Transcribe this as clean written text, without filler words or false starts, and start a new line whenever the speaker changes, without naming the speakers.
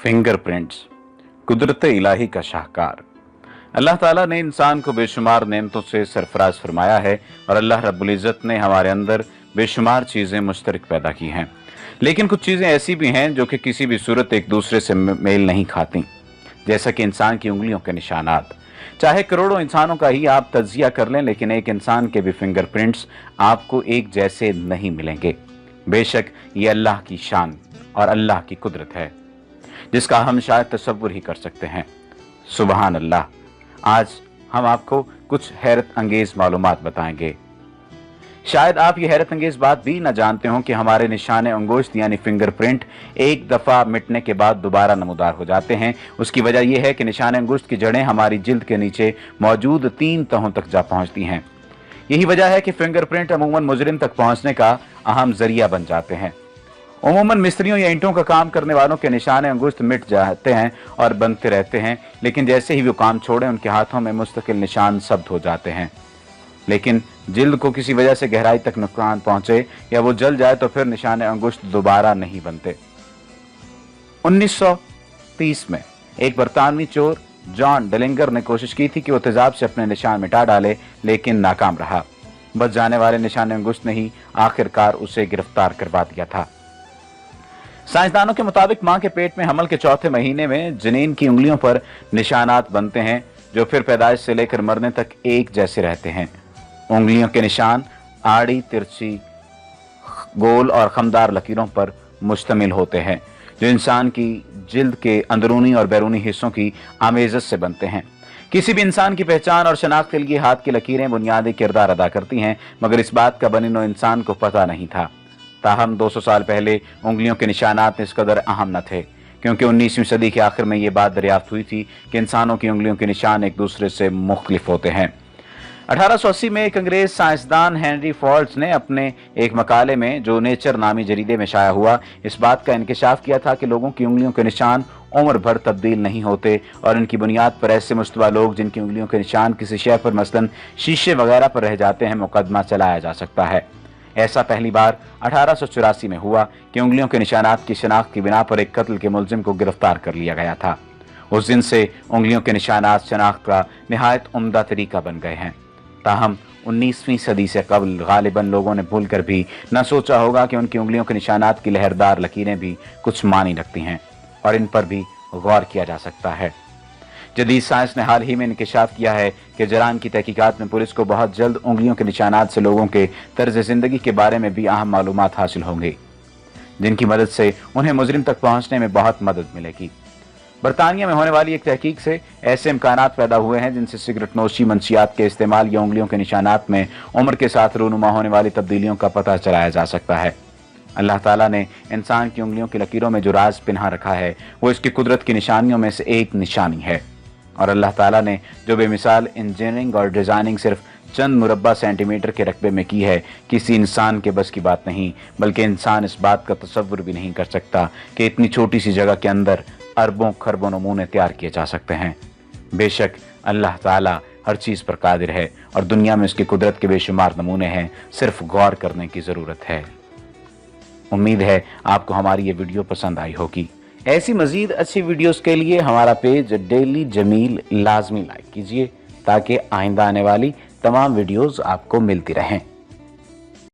Fingerprints कुदरत इलाही का शाहकार। अल्लाह ताला ने इंसान को बेशुमार नेमतों से सरफराज फरमाया है और अल्लाह रब्बुल इज़्ज़त ने हमारे अंदर बेशुमार चीज़ें मुश्तरक पैदा की हैं, लेकिन कुछ चीज़ें ऐसी भी हैं जो कि किसी भी सूरत एक दूसरे से मेल नहीं खाती, जैसा कि इंसान की उंगलियों के निशानात। चाहे करोड़ों इंसानों का ही आप तज्जिया कर लें, लेकिन एक इंसान के भी फिंगरप्रिंट्स आपको एक जैसे नहीं मिलेंगे। बेशक ये अल्लाह की शान और अल्लाह की कुदरत है जिसका हम शायद तसव्वुर ही कर सकते हैं। सुबहान अल्लाह। आज हम आपको कुछ हैरत अंगेज मालूमात बताएंगे। शायद आप ये हैरत अंगेज बात भी न जानते हो कि हमारे निशाने अंगुश्त यानी फिंगरप्रिंट एक दफ़ा मिटने के बाद दोबारा नमूदार हो जाते हैं। उसकी वजह यह है कि निशाने अंगुश्त की जड़ें हमारी जिल्द के नीचे मौजूद 3 तहों तक जा पहुंचती हैं। यही वजह है कि फिंगरप्रिंट अमूमन मुजरिम तक पहुंचने का अहम जरिया बन जाते हैं। अमूमन मिस्त्रियों या ईंटों का काम करने वालों के निशाने अंगुश्त मिट जाते हैं और बनते रहते हैं, लेकिन जैसे ही वो काम छोड़ें उनके हाथों में मुस्तकिल निशान सब्त हो जाते हैं। लेकिन जिल्द को किसी वजह से गहराई तक नुकसान पहुंचे या वो जल जाए तो फिर निशाने अंगुश्त दोबारा नहीं बनते। 1930 में एक बरतानवी चोर जॉन डेलिंगर ने कोशिश की थी कि वो तेजाब से अपने निशान मिटा डाले, लेकिन नाकाम रहा। बच जाने वाले निशाने अंगुश्त ने ही आखिरकार उसे गिरफ्तार करवा दिया था। साइंसदानों के मुताबिक मां के पेट में हमल के चौथे महीने में जनीन की उंगलियों पर निशानात बनते हैं जो फिर पैदाइश से लेकर मरने तक एक जैसे रहते हैं। उंगलियों के निशान आड़ी, तिरछी, गोल और खमदार लकीरों पर मुश्तमिल होते हैं जो इंसान की जिल्द के अंदरूनी और बैरूनी हिस्सों की आमेज़त से बनते हैं। किसी भी इंसान की पहचान और शनाख्त के लिए हाथ की लकीरें बुनियादी किरदार अदा करती हैं, मगर इस बात का बनिनो इंसान को पता नहीं था। ताहम 200 साल पहले उंगलियों के निशानात इस कदर अहम न थे, क्योंकि 19वीं सदी के आखिर में ये बात दरियाफ्त हुई थी कि इंसानों की उंगलियों के निशान एक दूसरे से मुख्तलिफ होते हैं। 1880 में एक अंग्रेज साइंसदान हेनरी फॉल्ट्स ने अपने एक मकाले में जो नेचर नामी जरीदे में शाया हुआ, इस बात का इंकशाफ किया था कि लोगों की उंगलियों के निशान उम्र भर तब्दील नहीं होते और इनकी बुनियाद पर ऐसे मुस्तवा लोग जिनकी उंगलियों के निशान किसी शय पर मसलन शीशे वगैरह पर रह जाते हैं, मुकदमा चलाया जा सकता है। ऐसा पहली बार 1884 में हुआ कि उंगलियों के निशानात की शनाख्त की बिना पर एक कत्ल के मुलजिम को गिरफ्तार कर लिया गया था। उस दिन से उंगलियों के निशानात शनाख्त का निहायत उम्दा तरीका बन गए हैं। ताहम 19वीं सदी से कबल गालिबन लोगों ने भूल कर भी न सोचा होगा कि उनकी उंगलियों के निशानात की लहरदार लकीरें भी कुछ मानी रखती हैं और इन पर भी गौर किया जा सकता है। जदीद साइंस ने हाल ही में इंकशाफ किया है कि जराइम की तहकीकात में पुलिस को बहुत जल्द उंगलियों के निशानात से लोगों के तर्ज जिंदगी के बारे में भी अहम मालूमात हासिल होंगी, जिनकी मदद से उन्हें मुजरिम तक पहुंचने में बहुत मदद मिलेगी। बरतानिया में होने वाली एक तहकीक से ऐसे इम्कानात पैदा हुए हैं जिनसे सिगरेट नोशी, मंशियात के इस्तेमाल या उंगलियों के निशानात में उम्र के साथ रूनुमा होने वाली तब्दीलियों का पता चलाया जा सकता है। अल्लाह ताला ने इंसान की उंगलियों की लकीरों में जो राज पिन्हा रखा है वो इसकी कुदरत की निशानियों में से एक निशानी है, और अल्लाह ताला ने जो बेमिसाल इंजीनियरिंग और डिज़ाइनिंग सिर्फ चंद मुरब्बा सेंटीमीटर के रकबे में की है, किसी इंसान के बस की बात नहीं, बल्कि इंसान इस बात का तसव्वुर भी नहीं कर सकता कि इतनी छोटी सी जगह के अंदर अरबों खरबों नमूने तैयार किए जा सकते हैं। बेशक अल्लाह ताला हर चीज़ पर कादिर है और दुनिया में उसकी कुदरत के बेशुमार नमूने हैं, सिर्फ गौर करने की ज़रूरत है। उम्मीद है आपको हमारी ये वीडियो पसंद आई होगी। ऐसी मज़ीद अच्छी वीडियोस के लिए हमारा पेज डेली जमील लाजमी लाइक कीजिए ताकि आइंदा आने वाली तमाम वीडियोस आपको मिलती रहें।